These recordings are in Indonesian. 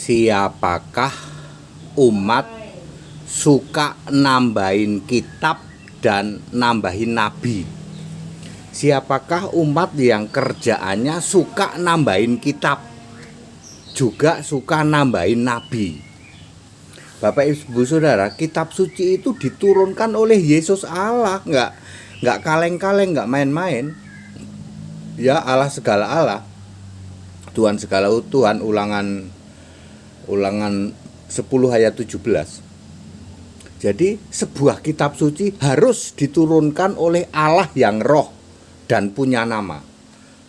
Siapakah umat suka nambahin kitab dan nambahin nabi? Siapakah umat yang kerjaannya suka nambahin kitab, juga suka nambahin nabi? Bapak Ibu Saudara, kitab suci itu diturunkan oleh Yesus Allah, nggak kaleng-kaleng, nggak main-main. Ya, Allah segala Allah, Tuhan segala Tuhan. Ulangan 10 ayat 17. Jadi sebuah kitab suci harus diturunkan oleh Allah yang roh dan punya nama.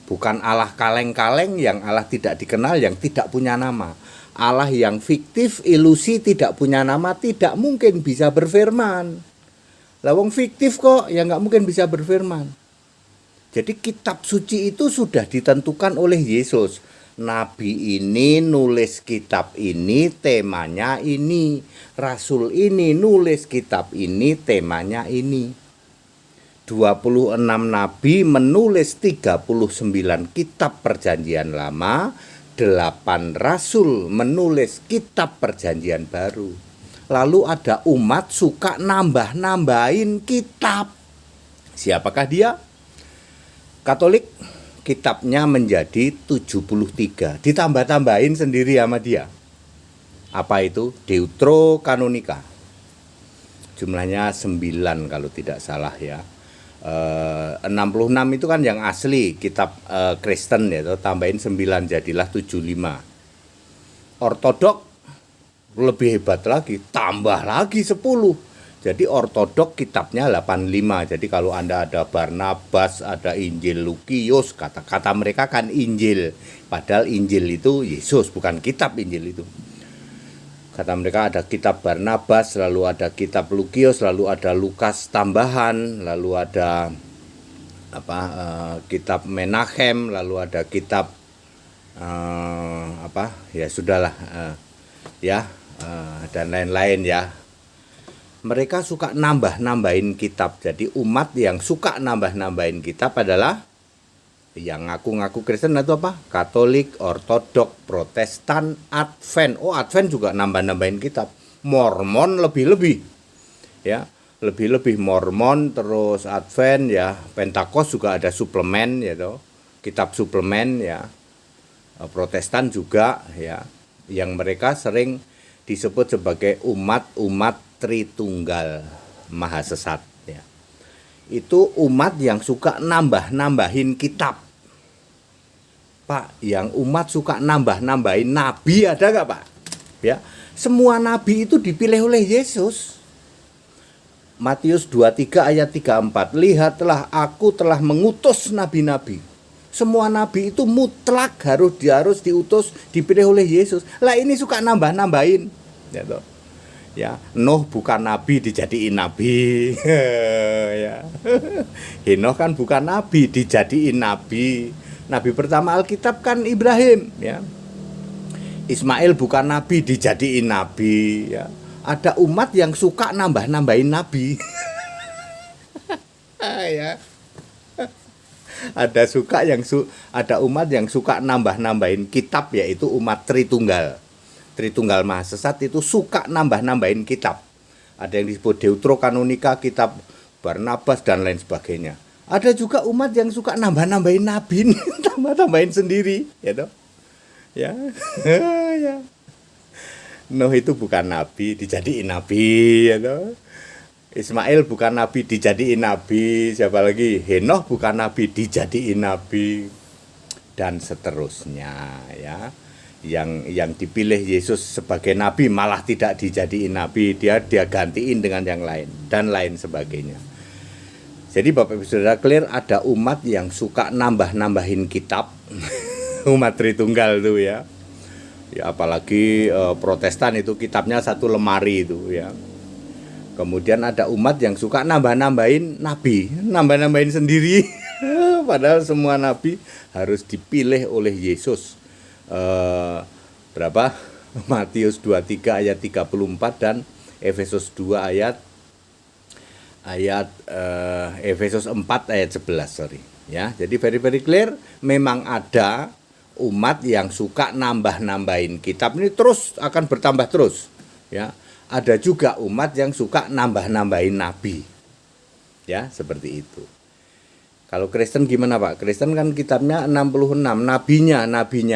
Bukan Allah kaleng-kaleng yang Allah tidak dikenal, yang tidak punya nama. Allah yang fiktif, ilusi, tidak punya nama, tidak mungkin bisa berfirman. Lawang fiktif kok, ya nggak mungkin bisa berfirman. Jadi kitab suci itu sudah ditentukan oleh Yesus. Nabi ini nulis kitab ini, temanya ini. Rasul ini nulis kitab ini, temanya ini. 26 nabi menulis 39 kitab perjanjian lama, 8 rasul menulis kitab perjanjian baru. Lalu ada umat suka nambah-nambahin kitab. Siapakah dia? Katolik, kitabnya menjadi 73, ditambah-tambahin sendiri sama dia. Apa itu? Deuterokanonika. Jumlahnya 9 kalau tidak salah ya. 66 itu kan yang asli kitab Kristen ya, tambahin 9 jadilah 75. Ortodok lebih hebat lagi, tambah lagi 10. Jadi ortodok kitabnya 85. Jadi kalau Anda ada Barnabas, ada Injil Lukius, kata-kata mereka kan Injil. Padahal Injil itu Yesus, bukan kitab Injil itu. Kata mereka ada kitab Barnabas, lalu ada kitab Lukius, lalu ada Lukas tambahan, lalu ada kitab Menachem, lalu ada kitab ya sudahlah dan lain-lain ya. Mereka suka nambah-nambahin kitab. Jadi umat yang suka nambah-nambahin kitab adalah yang ngaku-ngaku Kristen atau apa? Katolik, Ortodok, Protestan, Advent. Oh, Advent juga nambah-nambahin kitab. Mormon lebih-lebih. Ya, lebih-lebih Mormon, terus Advent ya. Pentakost juga ada suplemen ya toh. Kitab suplemen ya. Protestan juga ya. Yang mereka sering disebut sebagai umat Tritunggal Maha Sesat ya. Itu umat yang suka nambah-nambahin kitab. Pak, yang umat suka nambah-nambahin nabi ada gak Pak? Ya, semua nabi itu dipilih oleh Yesus. Matius 23 ayat 34. Lihatlah, aku telah mengutus nabi-nabi. Semua nabi itu mutlak harus diutus, dipilih oleh Yesus. Lah ini suka nambah-nambahin. Ya toh. Ya, Nuh bukan nabi dijadiin nabi. Ya. Henoh kan bukan nabi dijadiin nabi. Nabi pertama Alkitab kan Ibrahim ya. Ismail bukan nabi dijadiin nabi ya. Ada umat yang suka nambah-nambahin nabi. Ya. Ada umat yang suka nambah-nambahin kitab, yaitu umat Tritunggal. Tritunggal Maha Sesat itu suka nambah-nambahin kitab. Ada yang disebut Deuterokanonika, kitab Barnabas dan lain sebagainya. Ada juga umat yang suka nambah-nambahin nabi, tambah-tambahin sendiri, ya toh. Ya. Ya. Nuh itu bukan nabi, dijadiin nabi, ya toh. Ismail bukan nabi, dijadiin nabi. Siapa lagi? Henoh bukan nabi, dijadiin nabi. Dan seterusnya ya. Yang dipilih Yesus sebagai nabi malah tidak dijadiin nabi, dia gantiin dengan yang lain dan lain sebagainya. Jadi Bapak Ibu Saudara, clear, ada umat yang suka nambah-nambahin kitab. Umat Tritunggal itu ya. Ya apalagi Protestan itu kitabnya satu lemari itu ya. Kemudian ada umat yang suka nambah-nambahin nabi, nambah-nambahin sendiri. Padahal semua nabi harus dipilih oleh Yesus. Berapa? Matius 23 ayat 34 dan Efesus 2 ayat Efesus 4 ayat 11 ya. Jadi very clear, memang ada umat yang suka nambah-nambahin kitab ini terus akan bertambah terus, ya. Ada juga umat yang suka nambah-nambahin nabi, ya, seperti itu. Kalau Kristen gimana Pak? Kristen kan kitabnya 66, nabinya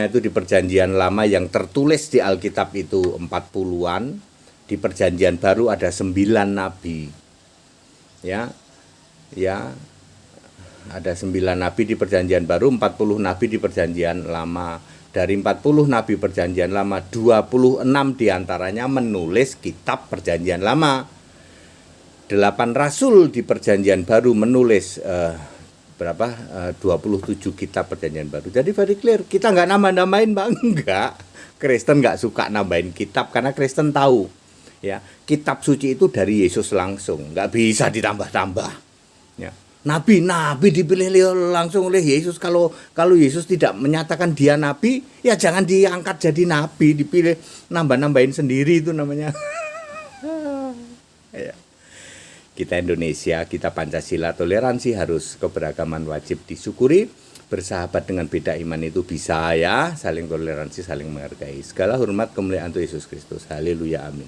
itu di perjanjian lama yang tertulis di Alkitab itu 40-an, di perjanjian baru ada 9 nabi. Ya. Ya. Ada 9 nabi di perjanjian baru, 40 nabi di perjanjian lama. Dari 40 nabi perjanjian lama, 26 diantaranya menulis kitab perjanjian lama. 8 rasul di perjanjian baru menulis 27 kitab perjanjian baru. Jadi very clear, kita nggak nambah-nambahin Bang, enggak. Kristen nggak suka nambahin kitab karena Kristen tahu, ya, kitab suci itu dari Yesus langsung, nggak bisa ditambah-tambah. Ya. Nabi dipilih langsung oleh Yesus. Kalau Yesus tidak menyatakan dia nabi, ya jangan diangkat jadi nabi, dipilih nambah-nambahin sendiri, itu namanya. Ya. Kita Indonesia, kita Pancasila, toleransi harus, keberagaman wajib disyukuri, bersahabat dengan beda iman itu bisa, ya, saling toleransi, saling menghargai. Segala hormat kemuliaan untuk Yesus Kristus. Haleluya, amin.